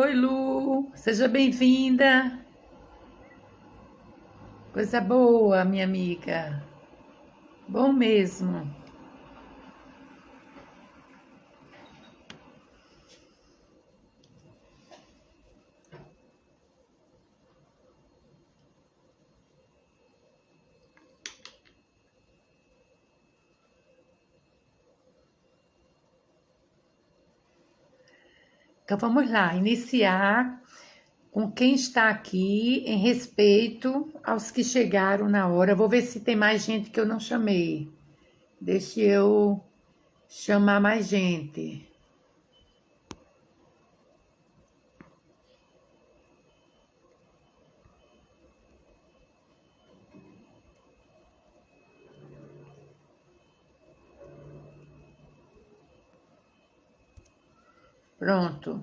Oi, Lu, seja bem-vinda. Coisa boa, minha amiga. Bom mesmo. Então vamos lá, iniciar com quem está aqui em respeito aos que chegaram na hora. Vou ver se tem mais gente que eu não chamei. Deixa eu chamar mais gente. Pronto.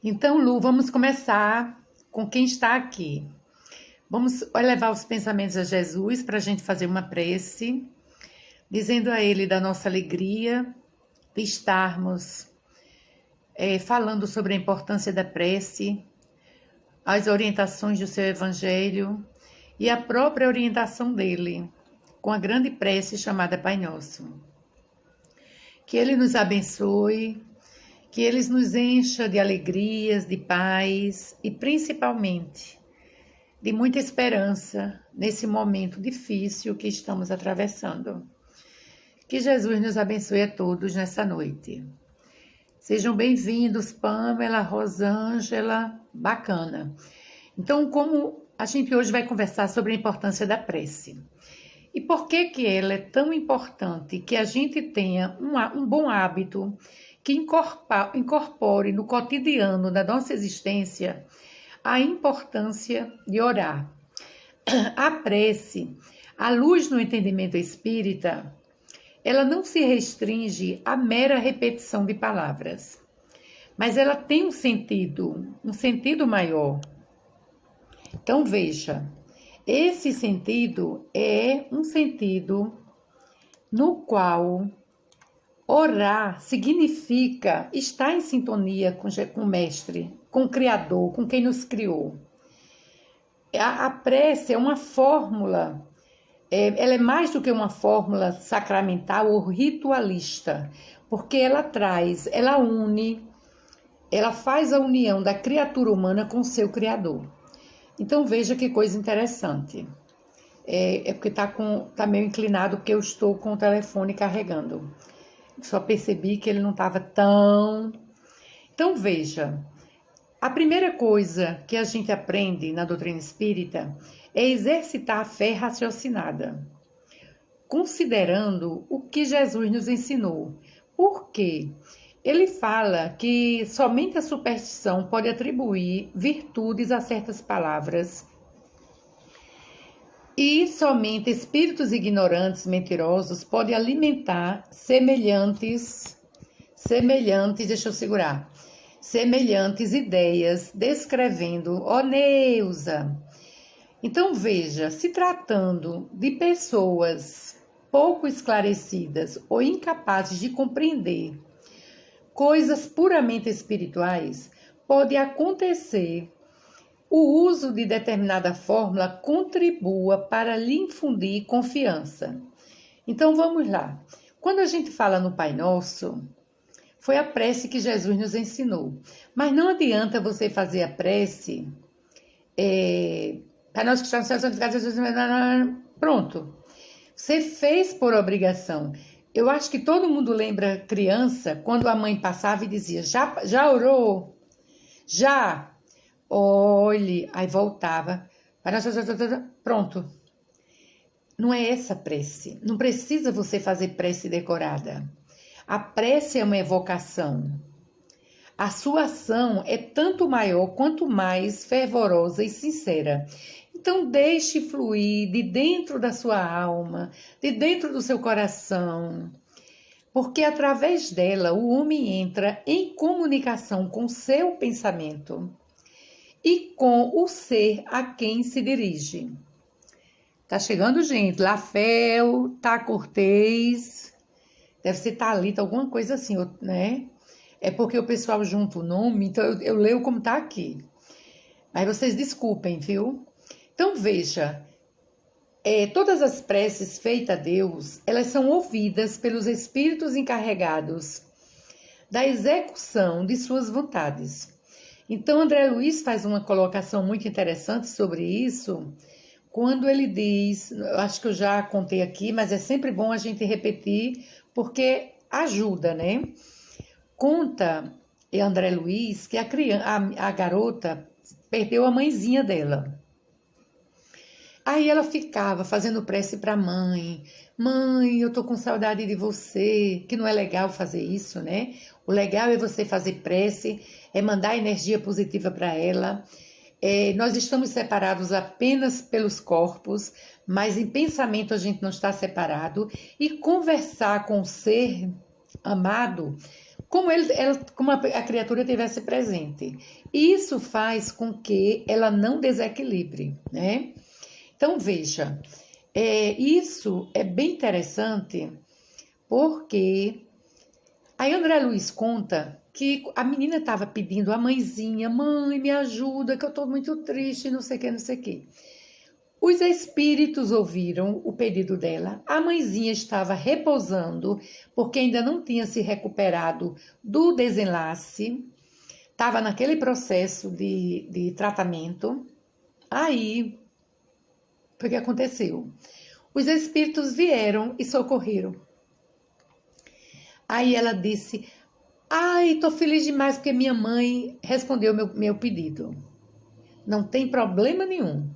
Então, Lu, vamos começar com quem está aqui. Vamos elevar os pensamentos a Jesus para a gente fazer uma prece, dizendo a Ele da nossa alegria de estarmos falando sobre a importância da prece, as orientações do seu Evangelho e a própria orientação dele, com a grande prece chamada Pai Nosso. Que Ele nos abençoe, que Ele nos encha de alegrias, de paz e principalmente de muita esperança nesse momento difícil que estamos atravessando. Que Jesus nos abençoe a todos nessa noite. Sejam bem-vindos, Pamela, Rosângela, bacana. Então, como a gente hoje vai conversar sobre a importância da prece. E por que ela é tão importante que a gente tenha um bom hábito que incorpore no cotidiano da nossa existência a importância de orar. A prece, à luz do entendimento espírita, ela não se restringe à mera repetição de palavras, mas ela tem um sentido maior. Então veja, esse sentido é um sentido no qual orar significa estar em sintonia com o Mestre, com o Criador, com quem nos criou. A prece é uma fórmula, ela é mais do que uma fórmula sacramental ou ritualista, porque ela une, ela faz a união da criatura humana com o seu Criador. Então veja que coisa interessante. Porque tá meio inclinado, porque eu estou com o telefone carregando. Só percebi que ele não estava tão... Então veja, a primeira coisa que a gente aprende na doutrina espírita é exercitar a fé raciocinada, considerando o que Jesus nos ensinou. Por quê? Ele fala que somente a superstição pode atribuir virtudes a certas palavras e somente espíritos ignorantes, mentirosos, podem alimentar semelhantes ideias, descrevendo, Neuza. Então veja, se tratando de pessoas pouco esclarecidas ou incapazes de compreender coisas puramente espirituais, pode acontecer o uso de determinada fórmula contribua para lhe infundir confiança. Então vamos lá. Quando a gente fala no Pai Nosso, foi a prece que Jesus nos ensinou. Mas não adianta você fazer a prece, Pai Nosso que está no céu, santificado seja o seu nome. Pronto. Você fez por obrigação. Eu acho que todo mundo lembra criança, quando a mãe passava e dizia, já orou? Já? Olhe, aí voltava. Pronto. Não é essa prece. Não precisa você fazer prece decorada. A prece é uma evocação. A sua ação é tanto maior quanto mais fervorosa e sincera. Então deixe fluir de dentro da sua alma, de dentro do seu coração, porque através dela o homem entra em comunicação com seu pensamento e com o ser a quem se dirige. Tá chegando gente, Lafel, Tá Cortês, deve ser Thalita, alguma coisa assim, né? É porque o pessoal junta o nome, então eu leio como está aqui. Mas vocês desculpem, viu? Então veja, todas as preces feitas a Deus, elas são ouvidas pelos espíritos encarregados da execução de suas vontades. Então André Luiz faz uma colocação muito interessante sobre isso, quando ele diz, acho que eu já contei aqui, mas é sempre bom a gente repetir, porque ajuda, né? Conta André Luiz que a garota perdeu a mãezinha dela. Aí ela ficava fazendo prece para a mãe. Mãe, eu tô com saudade de você. Que não é legal fazer isso, né? O legal é você fazer prece, é mandar energia positiva para ela. Nós estamos separados apenas pelos corpos, mas em pensamento a gente não está separado. E conversar com o ser amado como a criatura tivesse presente. Isso faz com que ela não desequilibre, né? Então, veja, isso é bem interessante, porque aí André Luiz conta que a menina estava pedindo à mãezinha, mãe, me ajuda, que eu estou muito triste, não sei o que, não sei o que. Os espíritos ouviram o pedido dela, a mãezinha estava repousando, porque ainda não tinha se recuperado do desenlace, estava naquele processo de tratamento. Aí, o que aconteceu? Os espíritos vieram e socorreram. Aí ela disse, ai, tô feliz demais porque minha mãe respondeu meu pedido. Não tem problema nenhum.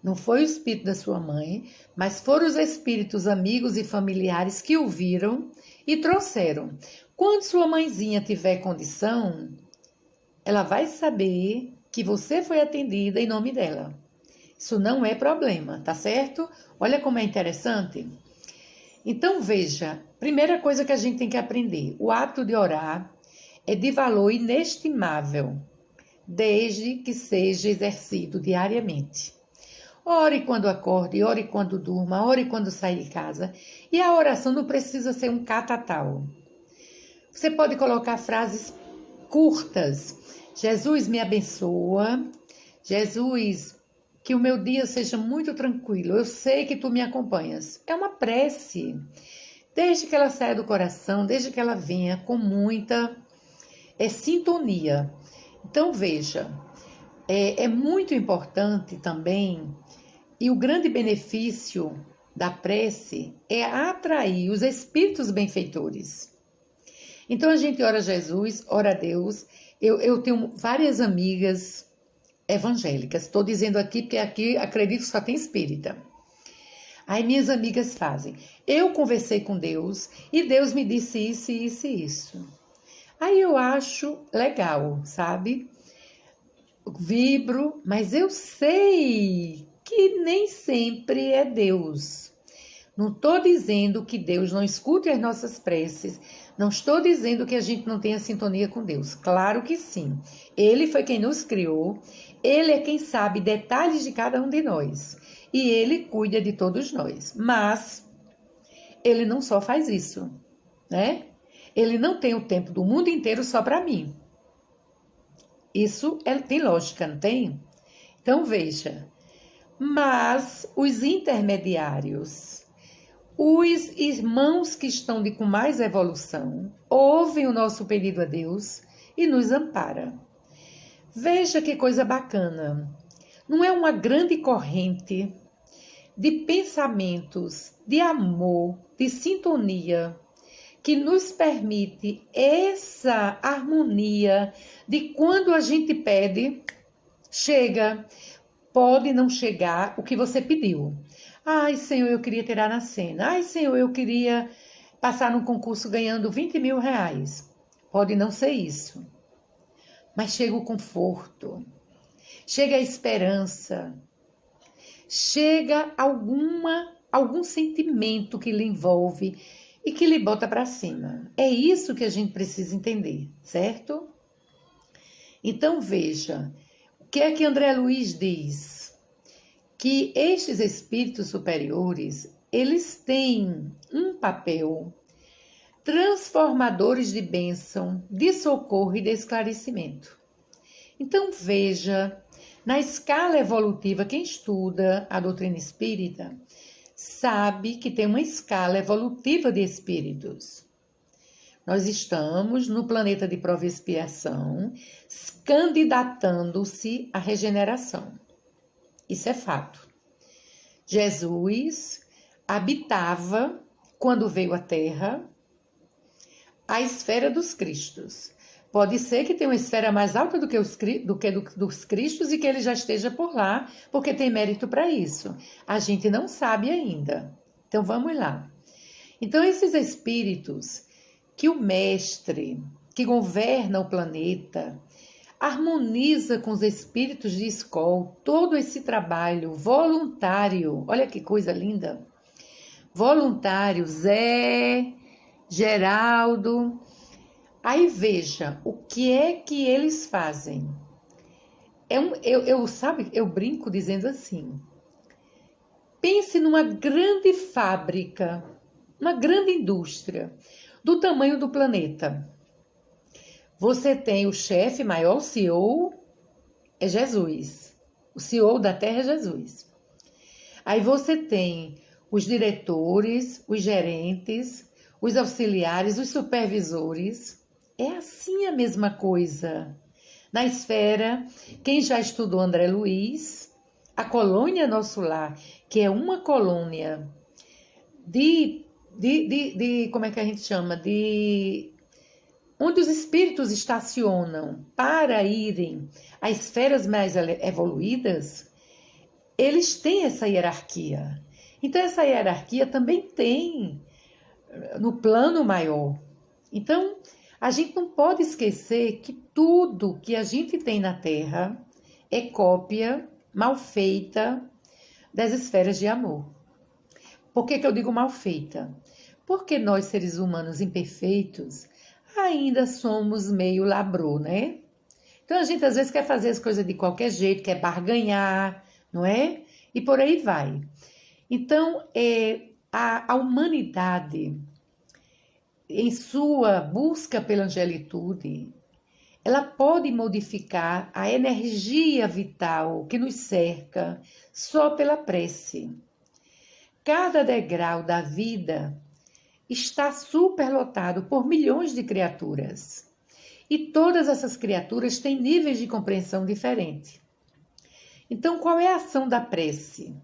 Não foi o espírito da sua mãe, mas foram os espíritos amigos e familiares que o viram e trouxeram. Quando sua mãezinha tiver condição, ela vai saber que você foi atendida em nome dela. Isso não é problema, tá certo? Olha como é interessante. Então, veja, primeira coisa que a gente tem que aprender, o ato de orar é de valor inestimável, desde que seja exercido diariamente. Ore quando acorde, ore quando durma, ore quando sai de casa. E a oração não precisa ser um catatal. Você pode colocar frases curtas. Jesus me abençoa. Jesus, que o meu dia seja muito tranquilo. Eu sei que tu me acompanhas. É uma prece. Desde que ela saia do coração, desde que ela venha com muita sintonia. Então, veja, é muito importante também, e o grande benefício da prece é atrair os espíritos benfeitores. Então, a gente ora a Jesus, ora a Deus. Eu tenho várias amigas evangélicas. Estou dizendo aqui porque aqui acredito que só tem espírita. Aí minhas amigas fazem. Eu conversei com Deus e Deus me disse isso, isso e isso. Aí eu acho legal, sabe? Vibro, mas eu sei que nem sempre é Deus. Não estou dizendo que Deus não escute as nossas preces, não estou dizendo que a gente não tenha sintonia com Deus. Claro que sim. Ele foi quem nos criou, Ele é quem sabe detalhes de cada um de nós e Ele cuida de todos nós. Mas Ele não só faz isso, né? Ele não tem o tempo do mundo inteiro só para mim. Isso tem lógica, não tem? Então veja. Mas os intermediários, os irmãos que estão com mais evolução, ouvem o nosso pedido a Deus e nos ampara. Veja que coisa bacana. Não é uma grande corrente de pensamentos, de amor, de sintonia, que nos permite essa harmonia de quando a gente pede, chega. Pode não chegar o que você pediu. Ai, Senhor, eu queria tirar na cena. Ai, Senhor, eu queria passar num concurso ganhando 20 mil reais. Pode não ser isso. Mas chega o conforto. Chega a esperança. Chega algum sentimento que lhe envolve e que lhe bota para cima. É isso que a gente precisa entender, certo? Então, veja. O que é que André Luiz diz? Que estes espíritos superiores, eles têm um papel transformadores de bênção, de socorro e de esclarecimento. Então veja, na escala evolutiva, quem estuda a doutrina espírita sabe que tem uma escala evolutiva de espíritos. Nós estamos no planeta de prova e expiação, candidatando-se à regeneração. Isso é fato. Jesus habitava, quando veio à Terra, a esfera dos Cristos. Pode ser que tenha uma esfera mais alta do que dos Cristos e que ele já esteja por lá, porque tem mérito para isso. A gente não sabe ainda. Então vamos lá. Então esses espíritos que o mestre, que governa o planeta, harmoniza com os espíritos de escola, todo esse trabalho voluntário, olha que coisa linda, voluntário, Zé, Geraldo. Aí veja, o que é que eles fazem? Eu brinco dizendo assim, pense numa grande fábrica, uma grande indústria, do tamanho do planeta. Você tem o chefe maior, o CEO, é Jesus. O CEO da Terra é Jesus. Aí você tem os diretores, os gerentes, os auxiliares, os supervisores. É assim a mesma coisa. Na esfera, quem já estudou André Luiz, a colônia Nosso Lar, que é uma colônia como é que a gente chama? Onde os espíritos estacionam para irem a esferas mais evoluídas, eles têm essa hierarquia. Então, essa hierarquia também tem no plano maior. Então, a gente não pode esquecer que tudo que a gente tem na Terra é cópia mal feita das esferas de amor. Por que eu digo mal feita? Porque nós, seres humanos imperfeitos, ainda somos meio labrô, né? Então, a gente às vezes quer fazer as coisas de qualquer jeito, quer barganhar, não é? E por aí vai. Então, a humanidade, em sua busca pela angelitude, ela pode modificar a energia vital que nos cerca só pela prece. Cada degrau da vida está superlotado por milhões de criaturas. E todas essas criaturas têm níveis de compreensão diferentes. Então, qual é a ação da prece?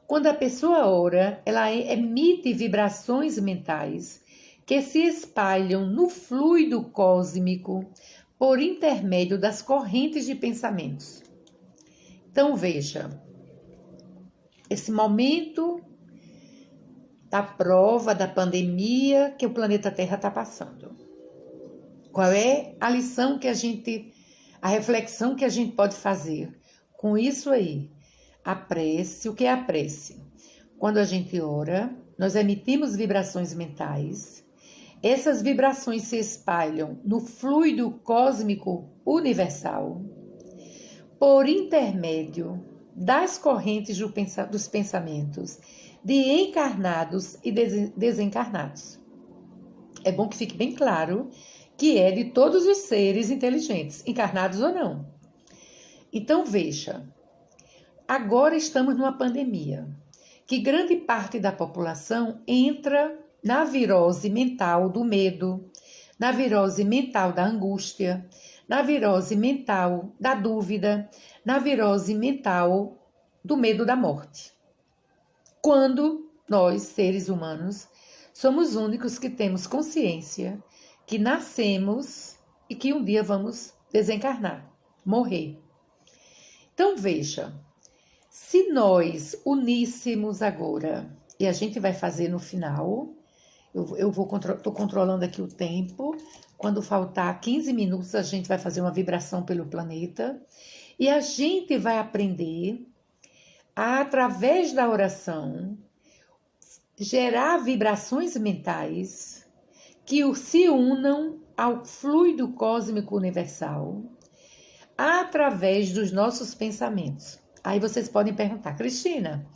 Quando a pessoa ora, ela emite vibrações mentais que se espalham no fluido cósmico por intermédio das correntes de pensamentos. Então, veja, esse momento da prova, da pandemia que o planeta Terra está passando. Qual é a lição a reflexão que a gente pode fazer com isso aí? A prece, o que é a prece? Quando a gente ora, nós emitimos vibrações mentais, essas vibrações se espalham no fluido cósmico universal, por intermédio das correntes dos pensamentos, de encarnados e desencarnados. É bom que fique bem claro que é de todos os seres inteligentes, encarnados ou não. Então, veja, agora estamos numa pandemia, que grande parte da população entra na virose mental do medo, na virose mental da angústia, na virose mental da dúvida, na virose mental do medo da morte. Quando nós, seres humanos, somos os únicos que temos consciência que nascemos e que um dia vamos desencarnar, morrer. Então, veja, se nós uníssemos agora, e a gente vai fazer no final, estou controlando aqui o tempo, quando faltar 15 minutos a gente vai fazer uma vibração pelo planeta, e a gente vai aprender através da oração, gerar vibrações mentais que se unam ao fluido cósmico universal através dos nossos pensamentos. Aí vocês podem perguntar, Cristina,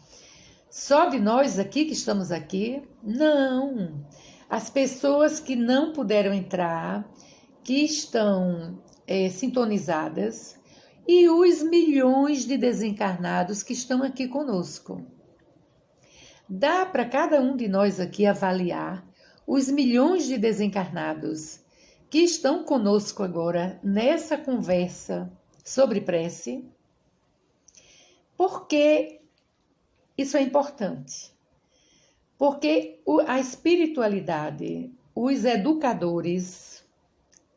só de nós aqui que estamos aqui? Não. as pessoas que não puderam entrar, que estão sintonizadas, e os milhões de desencarnados que estão aqui conosco. Dá para cada um de nós aqui avaliar os milhões de desencarnados que estão conosco agora nessa conversa sobre prece? Por que isso é importante? Porque a espiritualidade, os educadores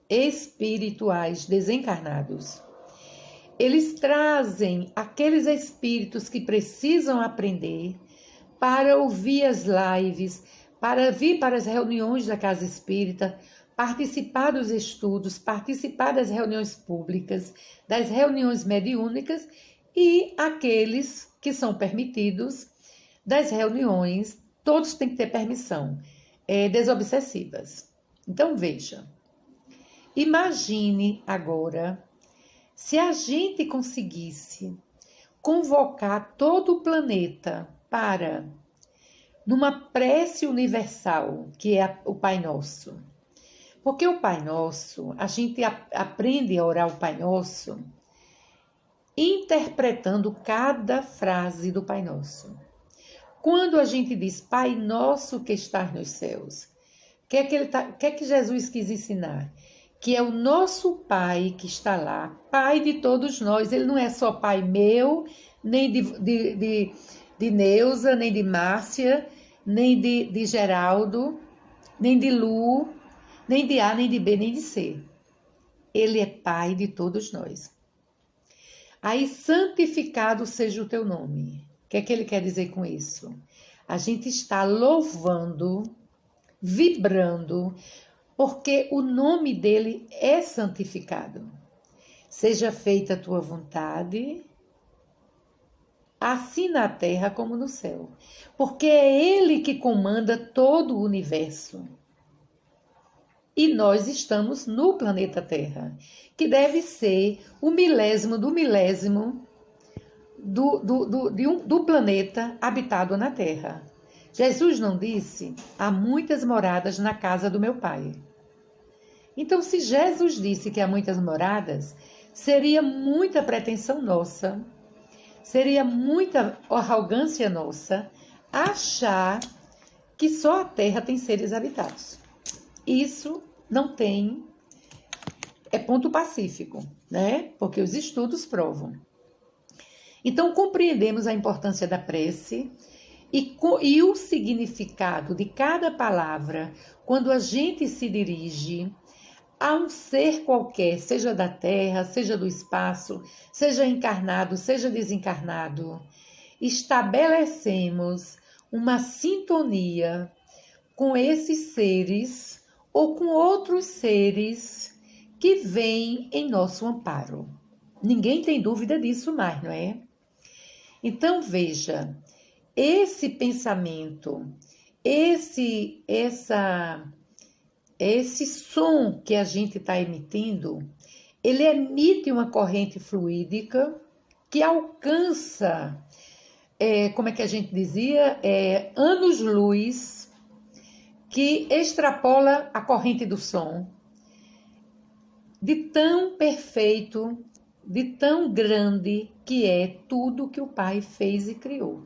espirituais desencarnados, eles trazem aqueles espíritos que precisam aprender para ouvir as lives, para vir para as reuniões da Casa Espírita, participar dos estudos, participar das reuniões públicas, das reuniões mediúnicas e aqueles que são permitidos das reuniões, todos têm que ter permissão, desobsessivas. Então veja, imagine agora se a gente conseguisse convocar todo o planeta para, numa prece universal, que é o Pai Nosso. Porque o Pai Nosso, a gente aprende a orar o Pai Nosso interpretando cada frase do Pai Nosso. Quando a gente diz Pai Nosso que estás nos céus, o que é que Jesus quis ensinar? Que é o nosso Pai que está lá, Pai de todos nós. Ele não é só Pai meu, nem de Neuza, nem de Márcia, nem de Geraldo, nem de Lu, nem de A, nem de B, nem de C. Ele é Pai de todos nós. Aí, santificado seja o teu nome. O que é que ele quer dizer com isso? A gente está louvando, vibrando, porque o nome dele é santificado. Seja feita a tua vontade, assim na terra como no céu. Porque é ele que comanda todo o universo. E nós estamos no planeta Terra, que deve ser o milésimo do milésimo do planeta habitado na Terra. Jesus não disse: há muitas moradas na casa do meu Pai. Então, se Jesus disse que há muitas moradas, seria muita pretensão nossa, seria muita arrogância nossa achar que só a Terra tem seres habitados. Isso não tem, é ponto pacífico, né? Porque os estudos provam. Então, compreendemos a importância da prece e o significado de cada palavra quando a gente se dirige a um ser qualquer, seja da terra, seja do espaço, seja encarnado, seja desencarnado. Estabelecemos uma sintonia com esses seres ou com outros seres que vêm em nosso amparo. Ninguém tem dúvida disso mais, não é? Então, veja, esse pensamento, esse som que a gente está emitindo, ele emite uma corrente fluídica que alcança, como é que a gente dizia, anos-luz, que extrapola a corrente do som, de tão perfeito, de tão grande que é tudo que o Pai fez e criou.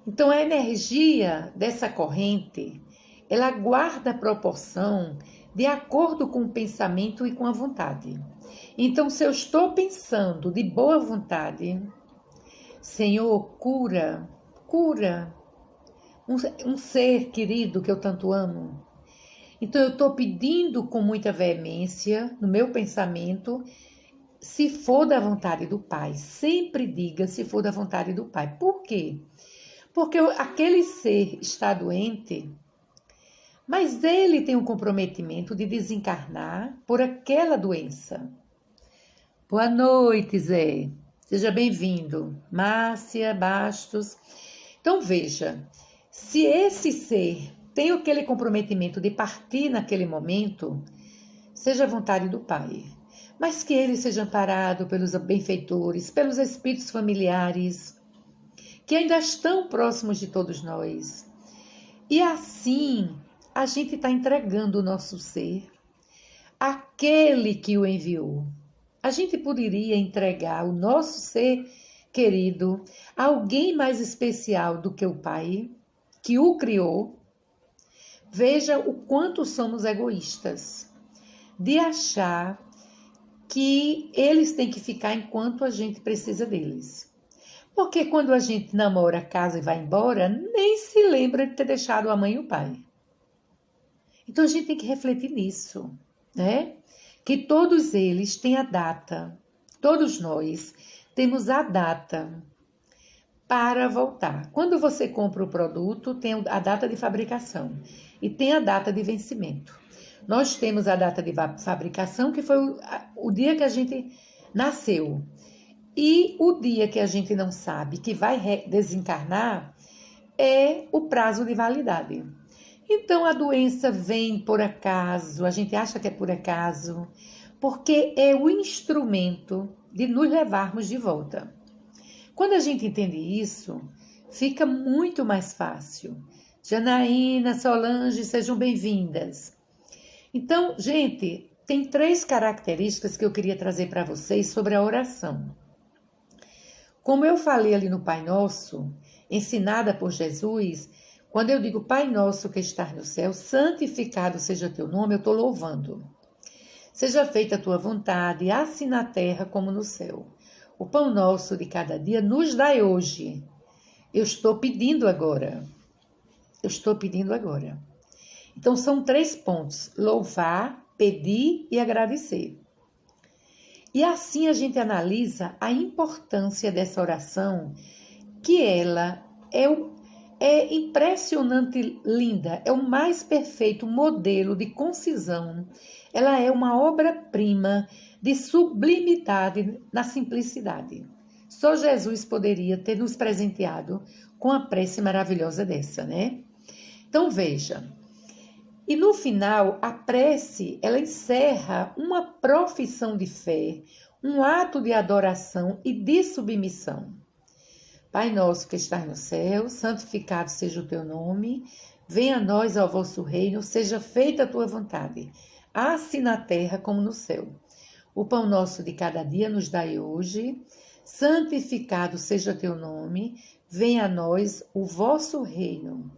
Então, a energia dessa corrente, ela guarda a proporção de acordo com o pensamento e com a vontade. Então, se eu estou pensando de boa vontade, Senhor, cura um ser querido que eu tanto amo. Então, eu estou pedindo com muita veemência no meu pensamento, se for da vontade do Pai. Sempre diga se for da vontade do Pai. Por quê? Porque aquele ser está doente, mas ele tem um comprometimento de desencarnar por aquela doença. Boa noite, Zé. Seja bem-vindo. Márcia, Bastos. Então, veja, se esse ser tem aquele comprometimento de partir naquele momento, seja a vontade do Pai, mas que ele seja amparado pelos benfeitores, pelos espíritos familiares, que ainda estão próximos de todos nós, E assim, a gente está entregando o nosso ser àquele que o enviou. A gente poderia entregar o nosso ser querido a alguém mais especial do que o Pai, que o criou. Veja o quanto somos egoístas de achar que eles têm que ficar enquanto a gente precisa deles. Porque quando a gente namora, casa e vai embora, nem se lembra de ter deixado a mãe e o pai. Então a gente tem que refletir nisso, né? Que todos eles têm a data, todos nós temos a data para voltar. Quando você compra o produto, tem a data de fabricação e tem a data de vencimento. Nós temos a data de fabricação, que foi o dia que a gente nasceu. E o dia que a gente não sabe que vai desencarnar é o prazo de validade. Então a doença vem por acaso, a gente acha que é por acaso, porque é o instrumento de nos levarmos de volta. Quando a gente entende isso, fica muito mais fácil. Janaína, Solange, sejam bem-vindas. Então, gente, tem 3 características que eu queria trazer para vocês sobre a oração. Como eu falei ali no Pai Nosso, ensinada por Jesus, quando eu digo Pai Nosso que estás no céu, santificado seja teu nome, eu estou louvando. Seja feita a tua vontade, assim na terra como no céu. O pão nosso de cada dia nos dai hoje. Eu estou pedindo agora. Eu estou pedindo agora. Então são 3 pontos: louvar, pedir e agradecer. E assim a gente analisa a importância dessa oração, que ela é impressionante, linda, é o mais perfeito modelo de concisão. Ela é uma obra-prima de sublimidade na simplicidade. Só Jesus poderia ter nos presenteado com a prece maravilhosa dessa, né? Então veja. E no final, a prece, ela encerra uma profissão de fé, um ato de adoração e de submissão. Pai nosso que estás no céu, santificado seja o teu nome, venha a nós ao vosso reino, seja feita a tua vontade, assim na terra como no céu. O pão nosso de cada dia nos dai hoje, santificado seja teu nome, venha a nós o vosso reino.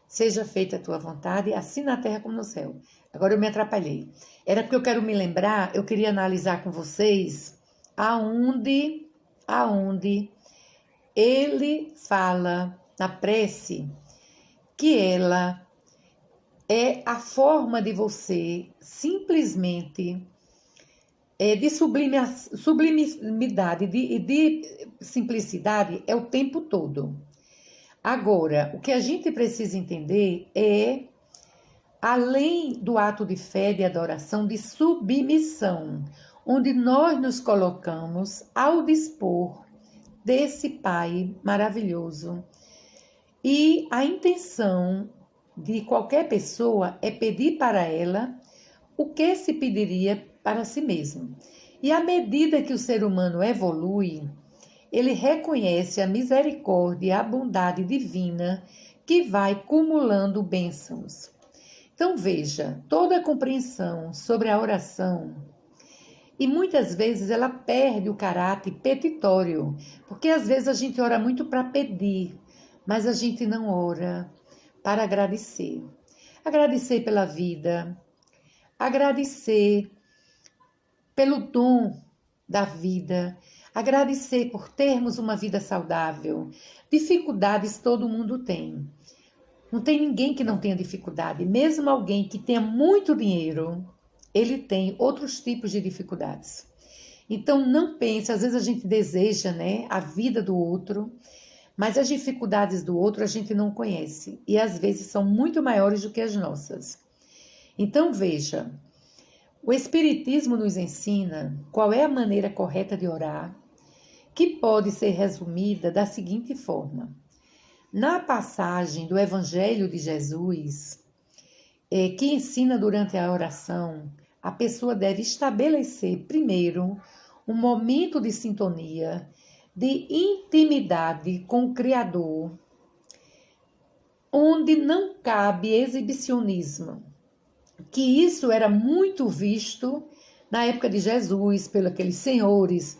Seja feita a tua vontade, assim na terra como no céu. Agora eu me atrapalhei. Era porque eu quero me lembrar, eu queria analisar com vocês aonde ele fala na prece que ela é a forma de você simplesmente de sublimidade, de simplicidade é o tempo todo. Agora, o que a gente precisa entender é, além do ato de fé, de adoração, de submissão, onde nós nos colocamos ao dispor desse Pai maravilhoso. E a intenção de qualquer pessoa é pedir para ela o que se pediria para si mesmo. E à medida que o ser humano evolui, ele reconhece a misericórdia e a bondade divina que vai cumulando bênçãos. Então veja, toda a compreensão sobre a oração, e muitas vezes ela perde o caráter petitório, porque às vezes a gente ora muito para pedir, mas a gente não ora para agradecer. Agradecer pela vida, agradecer pelo dom da vida, agradecer por termos uma vida saudável. Dificuldades todo mundo tem. Não tem ninguém que não tenha dificuldade. Mesmo alguém que tenha muito dinheiro, ele tem outros tipos de dificuldades. Então não pense, às vezes a gente deseja, né, a vida do outro, mas as dificuldades do outro a gente não conhece. E às vezes são muito maiores do que as nossas. Então veja, o Espiritismo nos ensina qual é a maneira correta de orar, que pode ser resumida da seguinte forma. Na passagem do Evangelho de Jesus, que ensina durante a oração, a pessoa deve estabelecer primeiro um momento de sintonia, de intimidade com o Criador, onde não cabe exibicionismo, que isso era muito visto na época de Jesus, pelos aqueles senhores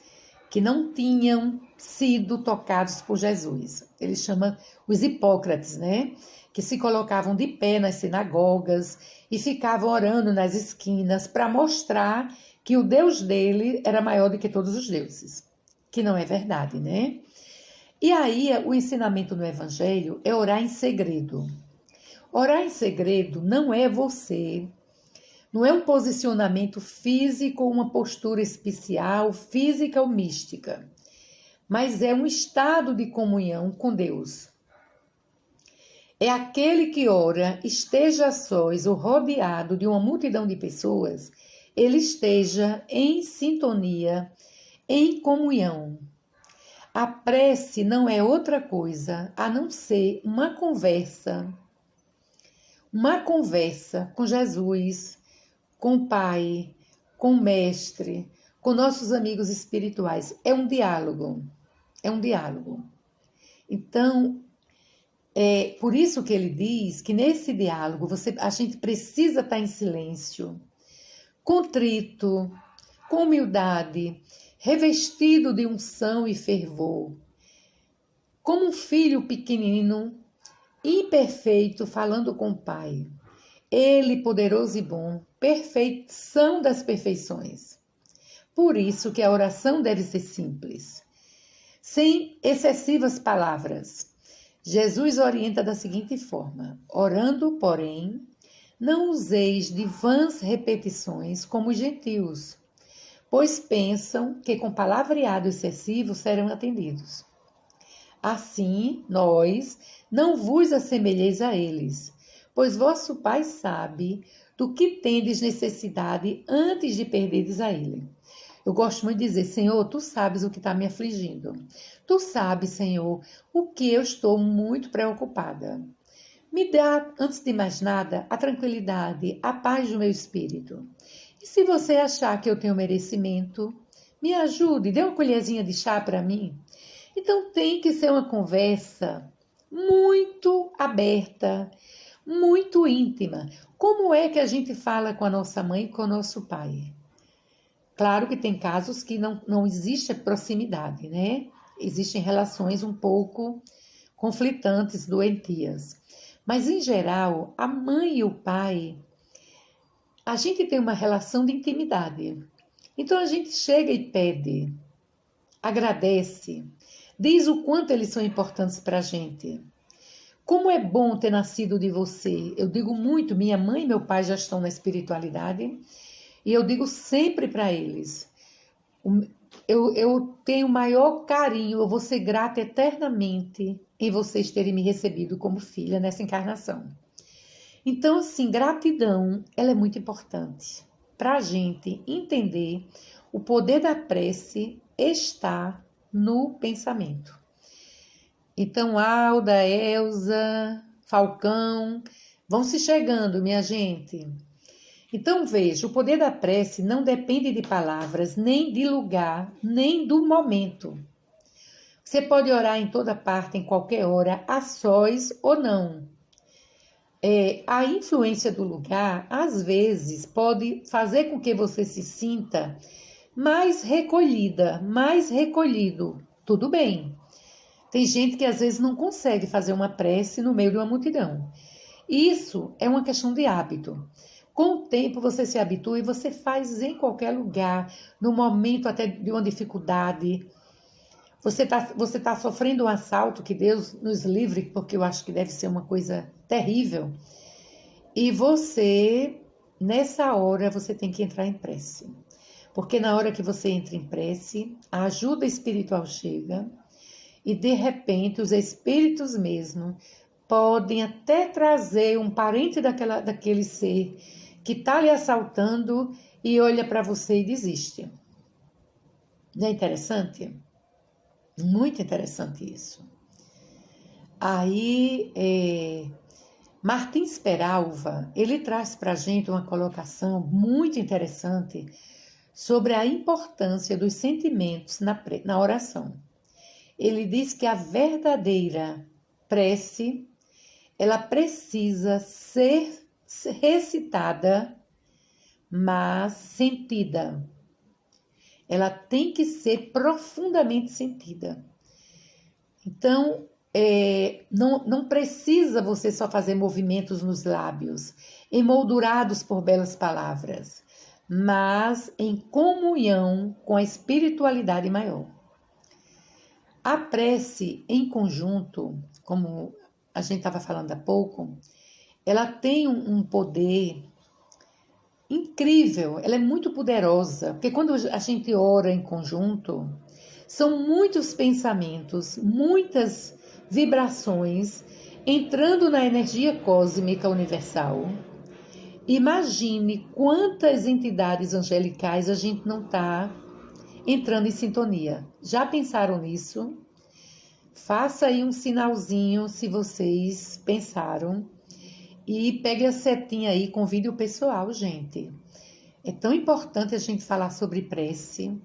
que não tinham sido tocados por Jesus. Eles chamam os hipócrates, né? Que se colocavam de pé nas sinagogas e ficavam orando nas esquinas para mostrar que o Deus dele era maior do que todos os deuses, que não é verdade, né? E aí, o ensinamento no Evangelho é orar em segredo. Orar em segredo não é você, não é um posicionamento físico ou uma postura especial, física ou mística, mas é um estado de comunhão com Deus. É aquele que ora, esteja sós ou rodeado de uma multidão de pessoas, ele esteja em sintonia, em comunhão. A prece não é outra coisa a não ser uma conversa com Jesus, com o Pai, com o Mestre, com nossos amigos espirituais. É um diálogo. Então, é por isso que ele diz que nesse diálogo a gente precisa estar em silêncio, contrito, com humildade, revestido de unção e fervor, como um filho pequenino, imperfeito, falando com o Pai. Ele, poderoso e bom, perfeição das perfeições. Por isso que a oração deve ser simples, sem excessivas palavras. Jesus orienta da seguinte forma: orando, porém, não useis de vãs repetições como os gentios, pois pensam que com palavreado excessivo serão atendidos. Assim, nós não vos assemelheis a eles, pois vosso Pai sabe do que tendes necessidade antes de perderdes a ele. Eu gosto muito de dizer: Senhor, tu sabes o que está me afligindo. Tu sabes, Senhor, o que eu estou muito preocupada. Me dá, antes de mais nada, a tranquilidade, a paz do meu espírito. E se você achar que eu tenho merecimento, me ajude, dê uma colherzinha de chá para mim. Então tem que ser uma conversa muito aberta, muito íntima. Como é que a gente fala com a nossa mãe e com o nosso pai? Claro que tem casos que não existe proximidade, né? Existem relações um pouco conflitantes, doentias. Mas, em geral, a mãe e o pai, a gente tem uma relação de intimidade. Então, a gente chega e pede, agradece, diz o quanto eles são importantes para a gente. Como é bom ter nascido de você. Eu digo muito, minha mãe e meu pai já estão na espiritualidade, e eu digo sempre para eles, eu tenho o maior carinho, eu vou ser grata eternamente em vocês terem me recebido como filha nessa encarnação. Então, assim, gratidão, ela é muito importante para a gente entender o poder da prece está no pensamento. Então, Alda, Elza, Falcão, vão se chegando, minha gente. Então, veja, o poder da prece não depende de palavras, nem de lugar, nem do momento. Você pode orar em toda parte, em qualquer hora, a sós ou não. A influência do lugar, às vezes, pode fazer com que você se sinta mais recolhida, mais recolhido. Tudo bem. Tem gente que às vezes não consegue fazer uma prece no meio de uma multidão. Isso é uma questão de hábito. Com o tempo você se habitua e você faz em qualquer lugar, no momento até de uma dificuldade. Você tá sofrendo um assalto, que Deus nos livre, porque eu acho que deve ser uma coisa terrível. E você, nessa hora, você tem que entrar em prece. Porque na hora que você entra em prece, a ajuda espiritual chega e, de repente, os espíritos mesmo podem até trazer um parente daquele ser que está lhe assaltando e olha para você e desiste. Não é interessante? Muito interessante isso. Aí, Martins Peralva, ele traz para a gente uma colocação muito interessante sobre a importância dos sentimentos na oração. Ele diz que a verdadeira prece ela precisa ser recitada, mas sentida. Ela tem que ser profundamente sentida. Então, não precisa você só fazer movimentos nos lábios, emoldurados por belas palavras, mas em comunhão com a espiritualidade maior. A prece em conjunto, como a gente estava falando há pouco, ela tem um poder incrível, ela é muito poderosa, porque quando a gente ora em conjunto, são muitos pensamentos, muitas vibrações entrando na energia cósmica universal. Imagine quantas entidades angelicais a gente não está entrando em sintonia. Já pensaram nisso? Faça aí um sinalzinho se vocês pensaram. E pegue a setinha aí, convide o pessoal, gente. É tão importante a gente falar sobre prece,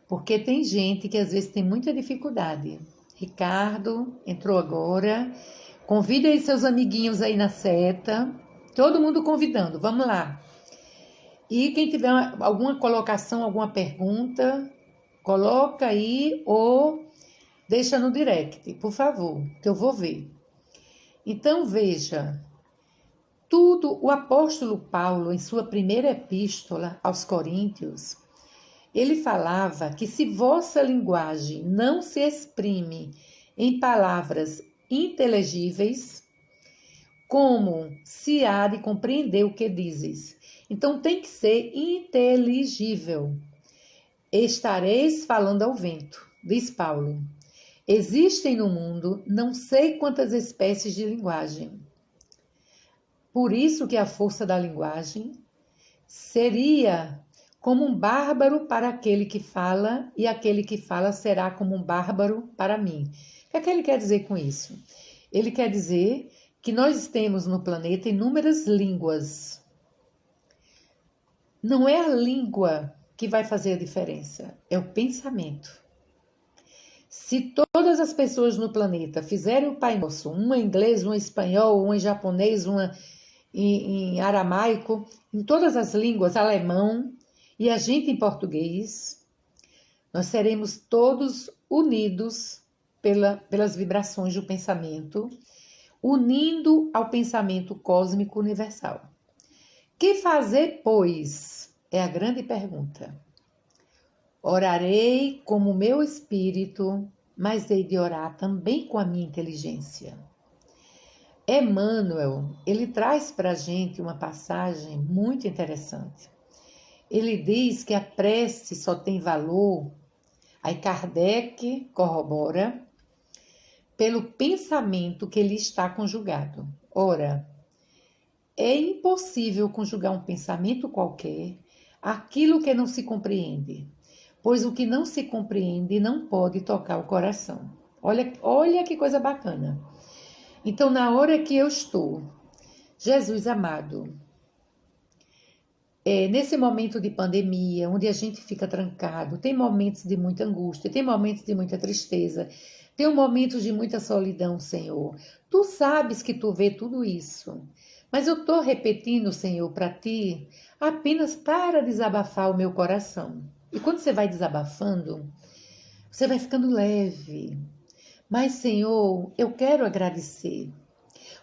porque tem gente que às vezes tem muita dificuldade. Ricardo entrou agora. Convide aí seus amiguinhos aí na seta. Todo mundo convidando, vamos lá. E quem tiver alguma colocação, alguma pergunta, coloca aí ou deixa no direct, por favor, que eu vou ver. Então, veja, o apóstolo Paulo, em sua primeira epístola aos Coríntios, ele falava que se vossa linguagem não se exprime em palavras inteligíveis, como se há de compreender o que dizes? Então tem que ser inteligível. Estareis falando ao vento, diz Paulo. Existem no mundo não sei quantas espécies de linguagem. Por isso que a força da linguagem seria como um bárbaro para aquele que fala, e aquele que fala será como um bárbaro para mim. O que é que ele quer dizer com isso? Ele quer dizer que nós temos no planeta inúmeras línguas. Não é a língua que vai fazer a diferença, é o pensamento. Se todas as pessoas no planeta fizerem o Pai Nosso, uma em inglês, uma em espanhol, uma em japonês, uma em aramaico, em todas as línguas, alemão, e a gente em português, nós seremos todos unidos pelas vibrações do pensamento, unindo ao pensamento cósmico universal. Que fazer, pois? É a grande pergunta. Orarei como o meu espírito, mas hei de orar também com a minha inteligência. Emmanuel, ele traz para a gente uma passagem muito interessante. Ele diz que a prece só tem valor, aí Kardec corrobora, pelo pensamento que ele está conjugado. Ora, é impossível conjugar um pensamento qualquer aquilo que não se compreende, pois o que não se compreende não pode tocar o coração. Olha que coisa bacana. Então, na hora que eu estou, Jesus amado, nesse momento de pandemia, onde a gente fica trancado, tem momentos de muita angústia, tem momentos de muita tristeza, tem momentos de muita solidão, Senhor. Tu sabes que tu vê tudo isso, mas eu estou repetindo, Senhor, para ti, apenas para desabafar o meu coração. E quando você vai desabafando, você vai ficando leve. Mas, Senhor, eu quero agradecer,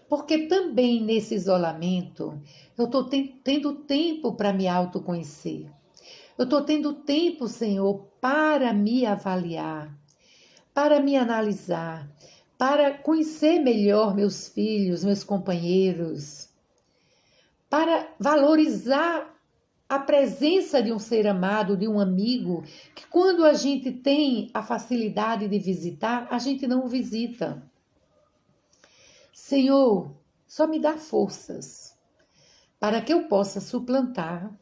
porque também nesse isolamento eu estou tendo tempo para me autoconhecer. Eu estou tendo tempo, Senhor, para me avaliar, para me analisar, para conhecer melhor meus filhos, meus companheiros, para valorizar a presença de um ser amado, de um amigo, que quando a gente tem a facilidade de visitar, a gente não o visita. Senhor, só me dá forças para que eu possa suplantar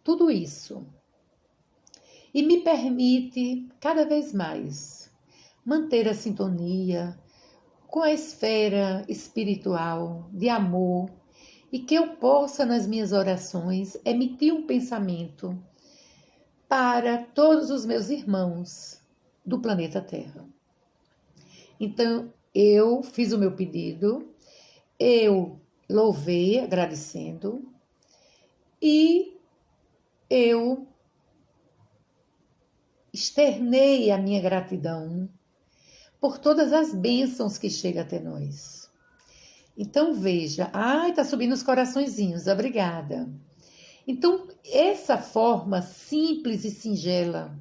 tudo isso e me permite cada vez mais manter a sintonia com a esfera espiritual de amor e que eu possa nas minhas orações emitir um pensamento para todos os meus irmãos do planeta Terra. Então, eu fiz o meu pedido, eu louvei, agradecendo, e eu externei a minha gratidão por todas as bênçãos que chegam até nós. Então veja, ai, tá subindo os coraçõezinhos, obrigada. Então, essa forma simples e singela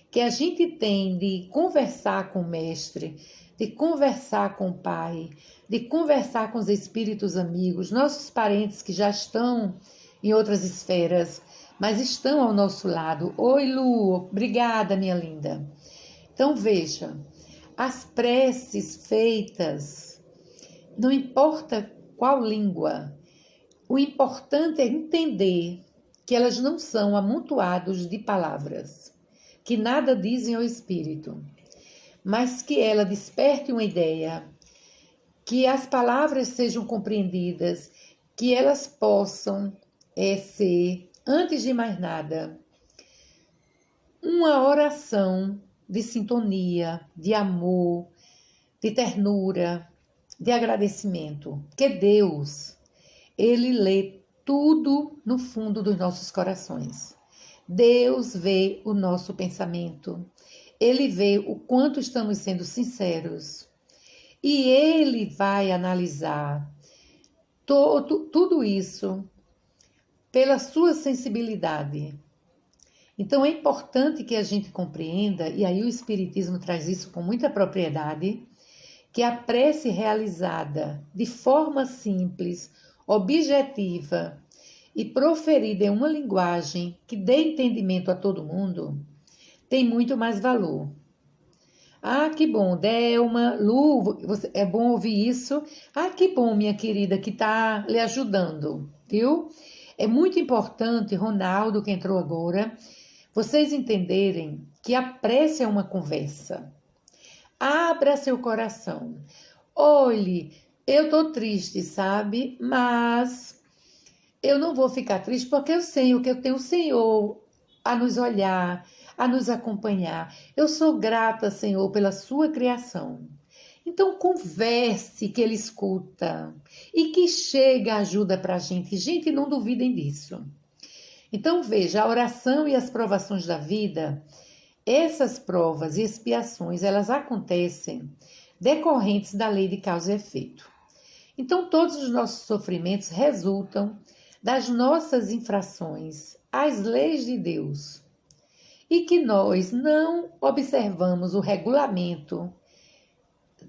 que a gente tem de conversar com o mestre, de conversar com o pai, de conversar com os espíritos amigos, nossos parentes que já estão em outras esferas, mas estão ao nosso lado. Oi, Lu, obrigada, minha linda. Então, veja, as preces feitas, não importa qual língua, o importante é entender que elas não são amontoados de palavras, que nada dizem ao espírito, mas que ela desperte uma ideia, que as palavras sejam compreendidas, que elas possam ser, antes de mais nada, uma oração de sintonia, de amor, de ternura, de agradecimento. Que Deus, Ele lê tudo no fundo dos nossos corações. Deus vê o nosso pensamento. Ele vê o quanto estamos sendo sinceros. E Ele vai analisar tudo isso pela sua sensibilidade. Então é importante que a gente compreenda, e aí o Espiritismo traz isso com muita propriedade, que a prece realizada de forma simples, objetiva e proferida em uma linguagem que dê entendimento a todo mundo, tem muito mais valor. Ah, que bom, Delma, Lu, é bom ouvir isso. Ah, que bom, minha querida, que está lhe ajudando, viu? É muito importante, Ronaldo, que entrou agora, vocês entenderem que a prece é uma conversa. Abra seu coração. Olhe, eu estou triste, sabe? Mas eu não vou ficar triste porque eu sei que eu tenho o Senhor a nos olhar, a nos acompanhar. Eu sou grata, Senhor, pela sua criação. Então converse que Ele escuta e que chega ajuda para a gente. Gente, não duvidem disso. Então veja, a oração e as provações da vida, essas provas e expiações, elas acontecem decorrentes da lei de causa e efeito. Então todos os nossos sofrimentos resultam das nossas infrações às leis de Deus e que nós não observamos o regulamento.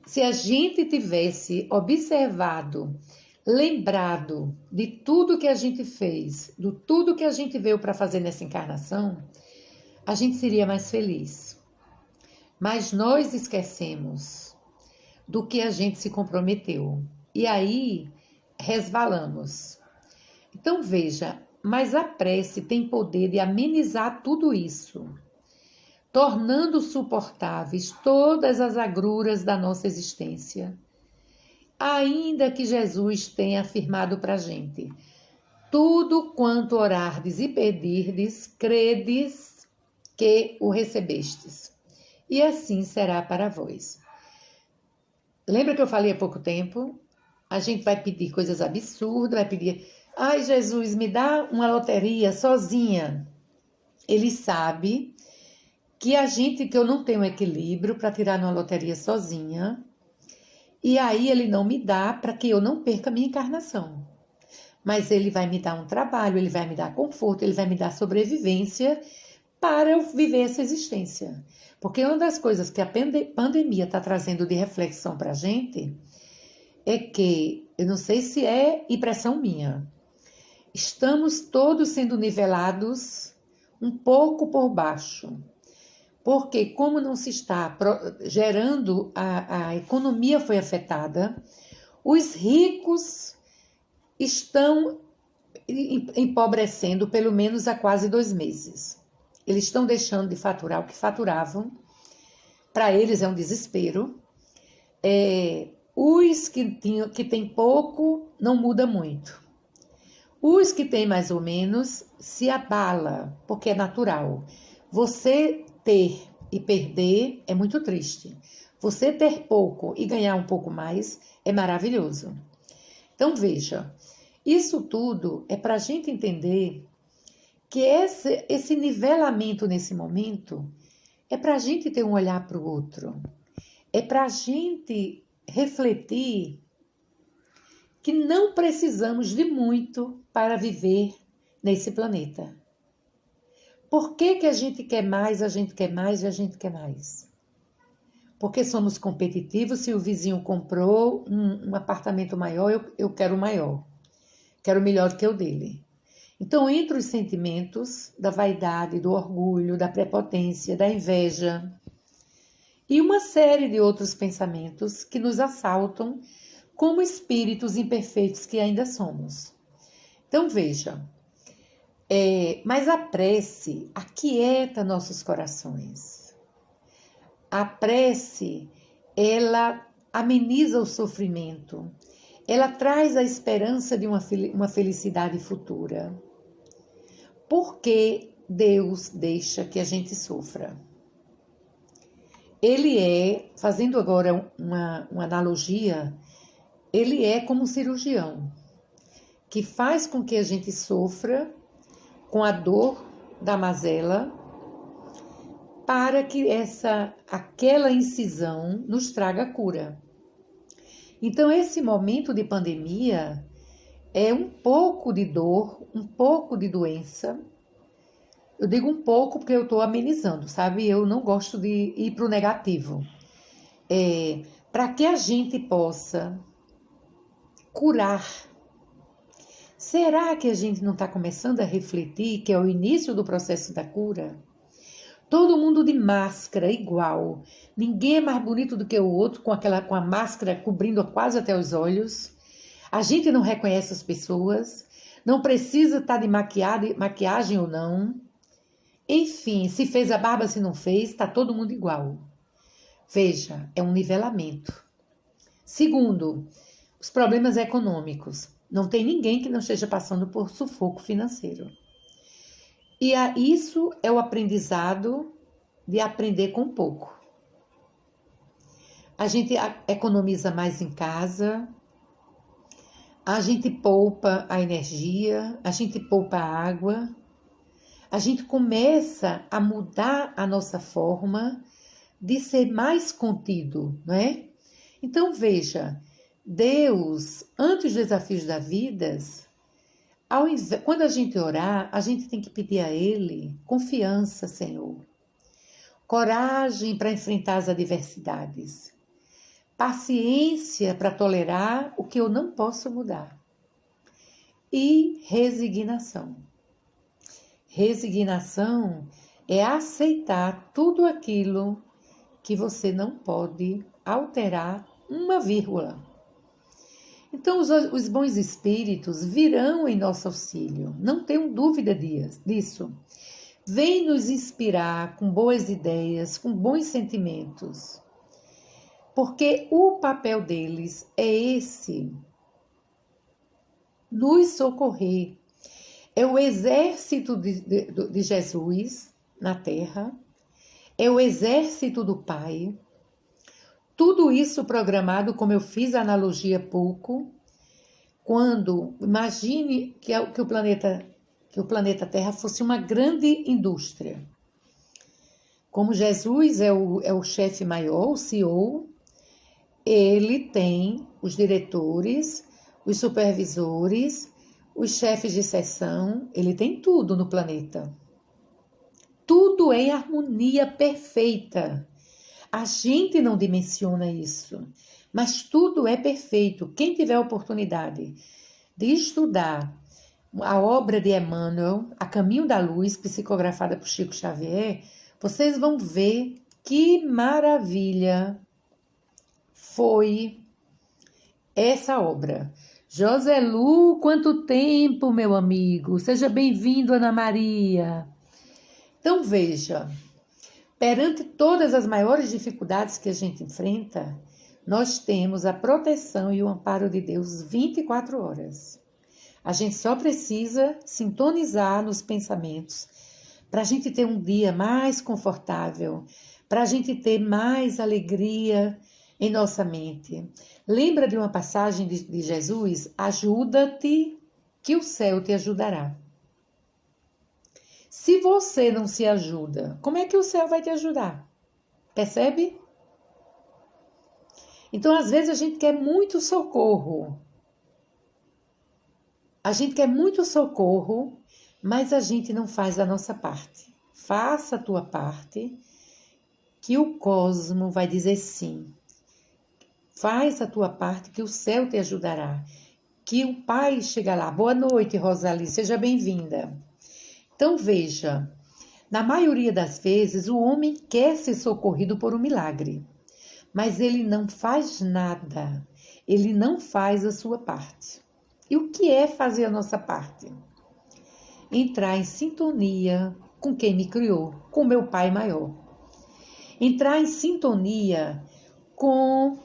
Se a gente tivesse observado, lembrado de tudo que a gente fez, de tudo que a gente veio para fazer nessa encarnação, a gente seria mais feliz. Mas nós esquecemos do que a gente se comprometeu. E aí resvalamos. Então veja, mas a prece tem poder de amenizar tudo isso, tornando suportáveis todas as agruras da nossa existência. Ainda que Jesus tenha afirmado para a gente, tudo quanto orardes e pedirdes, credes que o recebestes, e assim será para vós. Lembra que eu falei há pouco tempo? A gente vai pedir coisas absurdas, vai pedir, ai Jesus, me dá uma loteria sozinha. Ele sabe que eu não tenho equilíbrio para tirar numa loteria sozinha, e aí ele não me dá para que eu não perca a minha encarnação. Mas ele vai me dar um trabalho, ele vai me dar conforto, ele vai me dar sobrevivência para eu viver essa existência. Porque uma das coisas que a pandemia está trazendo de reflexão para a gente é que, eu não sei se é impressão minha, estamos todos sendo nivelados um pouco por baixo. Porque como não se está gerando, a economia foi afetada, os ricos estão empobrecendo pelo menos há quase 2 meses. Eles estão deixando de faturar o que faturavam. Para eles é um desespero. Os que têm pouco não muda muito. Os que têm mais ou menos se abala, porque é natural. Você ter e perder é muito triste. Você ter pouco e ganhar um pouco mais é maravilhoso. Então, veja, isso tudo é para a gente entender que esse nivelamento nesse momento é para a gente ter um olhar para o outro, é para a gente refletir que não precisamos de muito para viver nesse planeta. Por que a gente quer mais, a gente quer mais e a gente quer mais? Porque somos competitivos. Se o vizinho comprou um apartamento maior, eu quero maior. Quero melhor que o dele. Então, entre os sentimentos da vaidade, do orgulho, da prepotência, da inveja e uma série de outros pensamentos que nos assaltam como espíritos imperfeitos que ainda somos. Então, veja, mas a prece aquieta nossos corações. A prece, ela ameniza o sofrimento, ela traz a esperança de uma felicidade futura. Por que Deus deixa que a gente sofra? Ele fazendo agora uma analogia, ele é como um cirurgião, que faz com que a gente sofra com a dor da mazela, para que aquela incisão nos traga cura. Então, esse momento de pandemia é um pouco de dor, um pouco de doença. Eu digo um pouco porque eu estou amenizando, sabe? Eu não gosto de ir para o negativo. Para que a gente possa curar. Será que a gente não está começando a refletir que é o início do processo da cura? Todo mundo de máscara, igual. Ninguém é mais bonito do que o outro, com a máscara cobrindo quase até os olhos. A gente não reconhece as pessoas. Não precisa estar de maquiagem ou não. Enfim, se fez a barba, se não fez, está todo mundo igual. Veja, é um nivelamento. Segundo, os problemas econômicos. Não tem ninguém que não esteja passando por sufoco financeiro. E isso é o aprendizado de aprender com pouco. A gente economiza mais em casa, a gente poupa a energia, a gente poupa a água, a gente começa a mudar a nossa forma de ser mais contido, não é? Então, veja, Deus, ante os desafios da vida, quando a gente orar, a gente tem que pedir a Ele confiança, Senhor, coragem para enfrentar as adversidades, paciência para tolerar o que eu não posso mudar e resignação. Resignação é aceitar tudo aquilo que você não pode alterar uma vírgula. Então, os bons espíritos virão em nosso auxílio, não tenho dúvida disso. Vem nos inspirar com boas ideias, com bons sentimentos, porque o papel deles é esse, nos socorrer. É o exército de Jesus na terra, é o exército do Pai. Tudo isso programado, como eu fiz a analogia há pouco, quando imagine que o planeta Terra fosse uma grande indústria. Como Jesus é o chefe maior, o CEO, ele tem os diretores, os supervisores, os chefes de seção, ele tem tudo no planeta. Tudo é em harmonia perfeita. A gente não dimensiona isso, mas tudo é perfeito. Quem tiver a oportunidade de estudar a obra de Emmanuel, A Caminho da Luz, psicografada por Chico Xavier, vocês vão ver que maravilha foi essa obra. José Lu, quanto tempo, meu amigo! Seja bem-vindo, Ana Maria! Então, veja, perante todas as maiores dificuldades que a gente enfrenta, nós temos a proteção e o amparo de Deus 24 horas. A gente só precisa sintonizar nos pensamentos para a gente ter um dia mais confortável, para a gente ter mais alegria em nossa mente. Lembra de uma passagem de Jesus? Ajuda-te, que o céu te ajudará. Se você não se ajuda, como é que o céu vai te ajudar? Percebe? Então, às vezes, a gente quer muito socorro. A gente quer muito socorro, mas a gente não faz a nossa parte. Faça a tua parte, que o cosmo vai dizer sim. Faz a tua parte, que o céu te ajudará. Que o Pai chega lá. Boa noite, Rosali, seja bem-vinda. Então, veja, na maioria das vezes, o homem quer ser socorrido por um milagre, mas ele não faz nada. Ele não faz a sua parte. E o que é fazer a nossa parte? Entrar em sintonia com quem me criou, com meu Pai maior. Entrar em sintonia com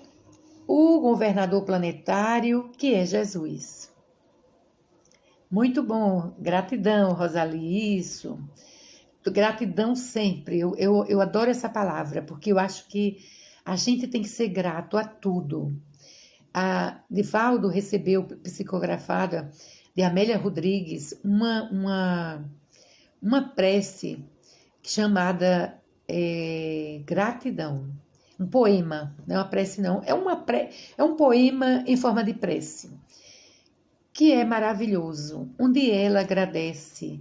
o governador planetário, que é Jesus. Muito bom, gratidão, Rosali, isso. Gratidão sempre, eu adoro essa palavra, porque eu acho que a gente tem que ser grato a tudo. A Divaldo recebeu psicografada de Amélia Rodrigues uma prece chamada Gratidão. Um poema, não é uma prece não, é um poema em forma de prece, que é maravilhoso, onde ela agradece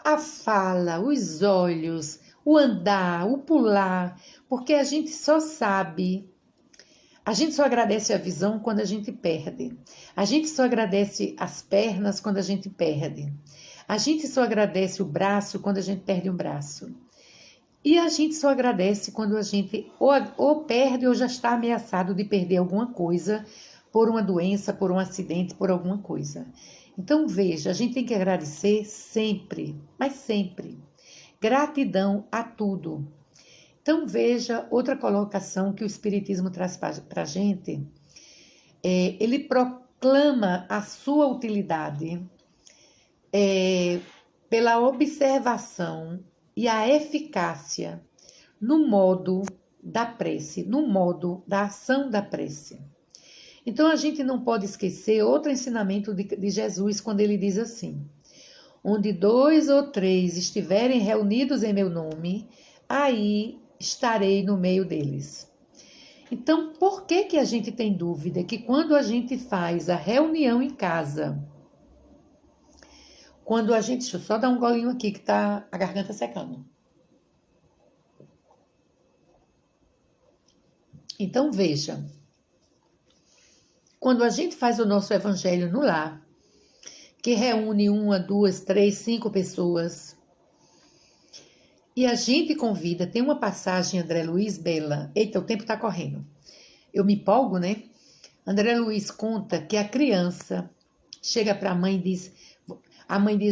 a fala, os olhos, o andar, o pular, porque a gente só sabe, a gente só agradece a visão quando a gente perde, a gente só agradece as pernas quando a gente perde, a gente só agradece o braço quando a gente perde um braço. E a gente só agradece quando a gente ou perde ou já está ameaçado de perder alguma coisa por uma doença, por um acidente, por alguma coisa. Então, veja, a gente tem que agradecer sempre, mas sempre. Gratidão a tudo. Então, veja outra colocação que o Espiritismo traz para a gente. Ele proclama a sua utilidade pela observação e a eficácia no modo da prece, no modo da ação da prece. Então, a gente não pode esquecer outro ensinamento de Jesus, quando ele diz assim: onde 2 ou 3 estiverem reunidos em meu nome, aí estarei no meio deles. Então, por que a gente tem dúvida que quando a gente faz a reunião em casa, quando a gente... Deixa eu só dar um golinho aqui que tá a garganta secando. Então, veja. Quando a gente faz o nosso evangelho no lar, que reúne 1, 2, 3, 5 pessoas, e a gente convida, tem uma passagem, André Luiz, Bela, eita, o tempo tá correndo, eu me empolgo, né? André Luiz conta que a criança chega para a mãe e diz,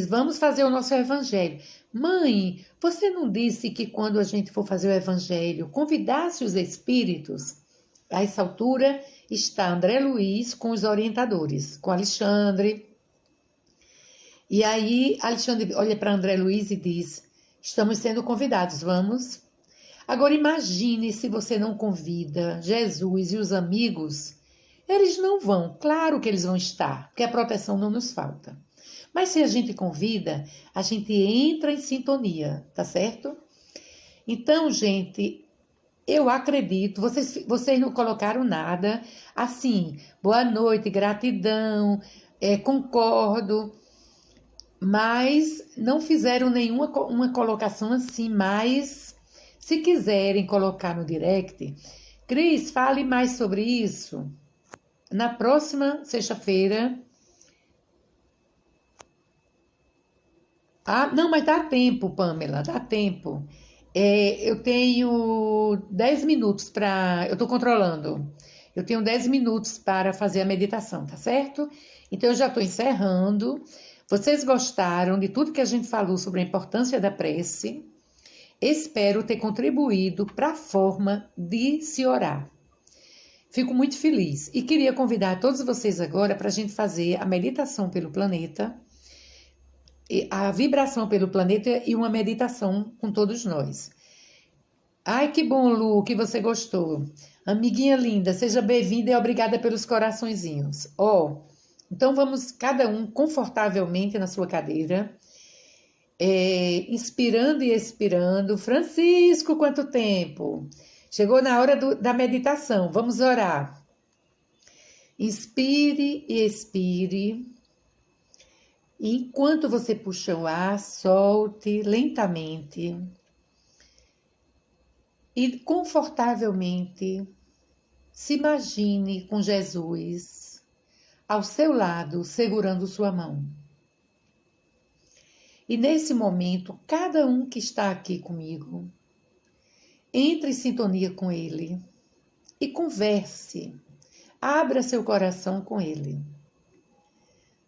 vamos fazer o nosso evangelho. Mãe, você não disse que quando a gente for fazer o evangelho, convidasse os espíritos? A essa altura está André Luiz com os orientadores, com Alexandre. E aí Alexandre olha para André Luiz e diz, estamos sendo convidados, vamos? Agora imagine se você não convida Jesus e os amigos, eles não vão, claro que eles vão estar, porque a proteção não nos falta. Mas se a gente convida, a gente entra em sintonia, tá certo? Então, gente, eu acredito, vocês não colocaram nada, assim, boa noite, gratidão, concordo, mas não fizeram nenhuma uma colocação assim, mas se quiserem colocar no direct, Cris, fale mais sobre isso. Na próxima sexta-feira. Ah, não, mas dá tempo, Pamela, dá tempo. Eu tenho 10 minutos para... Eu estou controlando. Eu tenho 10 minutos para fazer a meditação, tá certo? Então, eu já estou encerrando. Vocês gostaram de tudo que a gente falou sobre a importância da prece? Espero ter contribuído para a forma de se orar. Fico muito feliz. E queria convidar todos vocês agora para a gente fazer a meditação pelo planeta, a vibração pelo planeta e uma meditação com todos nós. Ai, que bom, Lu, que você gostou. Amiguinha linda, seja bem-vinda e obrigada pelos coraçõezinhos. Então vamos cada um confortavelmente na sua cadeira, inspirando e expirando. Francisco, quanto tempo? Chegou na hora da meditação, vamos orar. Inspire e expire. E enquanto você puxa o ar, solte lentamente. E confortavelmente se imagine com Jesus ao seu lado, segurando sua mão. E nesse momento, cada um que está aqui comigo, entre em sintonia com Ele e converse, abra seu coração com Ele.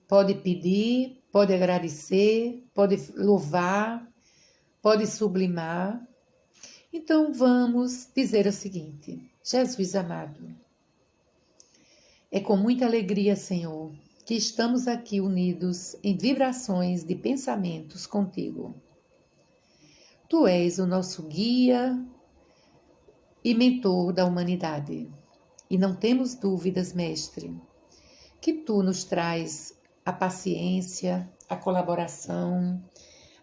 Pode pedir, pode agradecer, pode louvar, pode sublimar. Então vamos dizer o seguinte: Jesus amado, é com muita alegria, Senhor, que estamos aqui unidos em vibrações de pensamentos contigo. Tu és o nosso guia e mentor da humanidade. E não temos dúvidas, Mestre, que tu nos traz a paciência, a colaboração,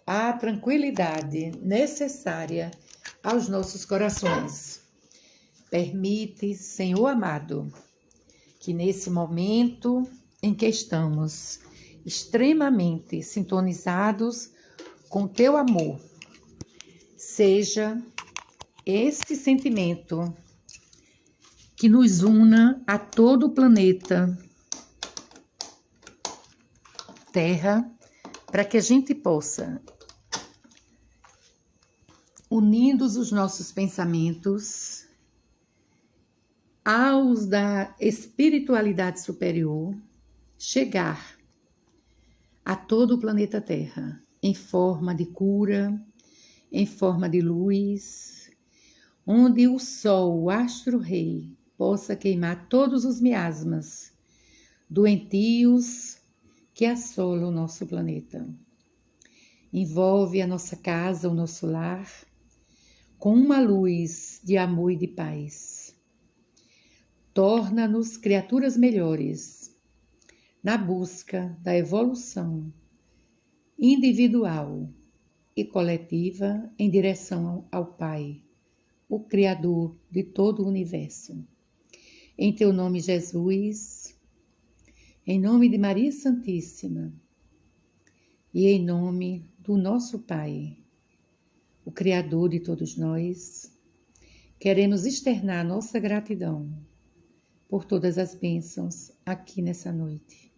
a tranquilidade necessária aos nossos corações. Permite, Senhor amado, que nesse momento em que estamos extremamente sintonizados com teu amor, seja este sentimento que nos una a todo o planeta Terra, para que a gente possa, unindo os nossos pensamentos aos da espiritualidade superior, chegar a todo o planeta Terra, em forma de cura, em forma de luz, onde o Sol, o astro-rei, possa queimar todos os miasmas doentios que assolam o nosso planeta. Envolve a nossa casa, o nosso lar, com uma luz de amor e de paz. Torna-nos criaturas melhores, na busca da evolução individual e coletiva em direção ao Pai, o Criador de todo o universo. Em teu nome, Jesus, em nome de Maria Santíssima e em nome do nosso Pai, o Criador de todos nós, queremos externar nossa gratidão por todas as bênçãos aqui nessa noite.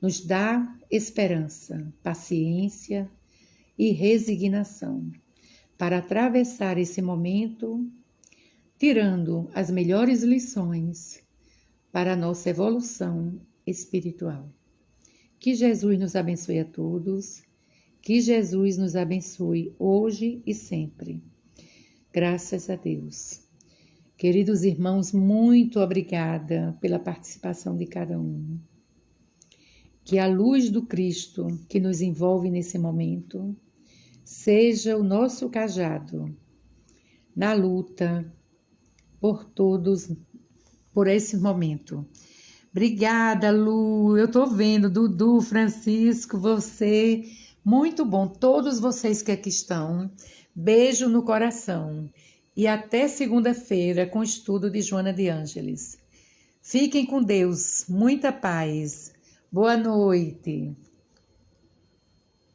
Nos dá esperança, paciência e resignação para atravessar esse momento, tirando as melhores lições para a nossa evolução espiritual. Que Jesus nos abençoe a todos, que Jesus nos abençoe hoje e sempre. Graças a Deus. Queridos irmãos, muito obrigada pela participação de cada um. Que a luz do Cristo que nos envolve nesse momento seja o nosso cajado na luta por todos, por esse momento. Obrigada, Lu. Eu tô vendo, Dudu, Francisco, você, muito bom. Todos vocês que aqui estão, beijo no coração. E até segunda-feira com o estudo de Joana de Ângeles. Fiquem com Deus, muita paz. Boa noite.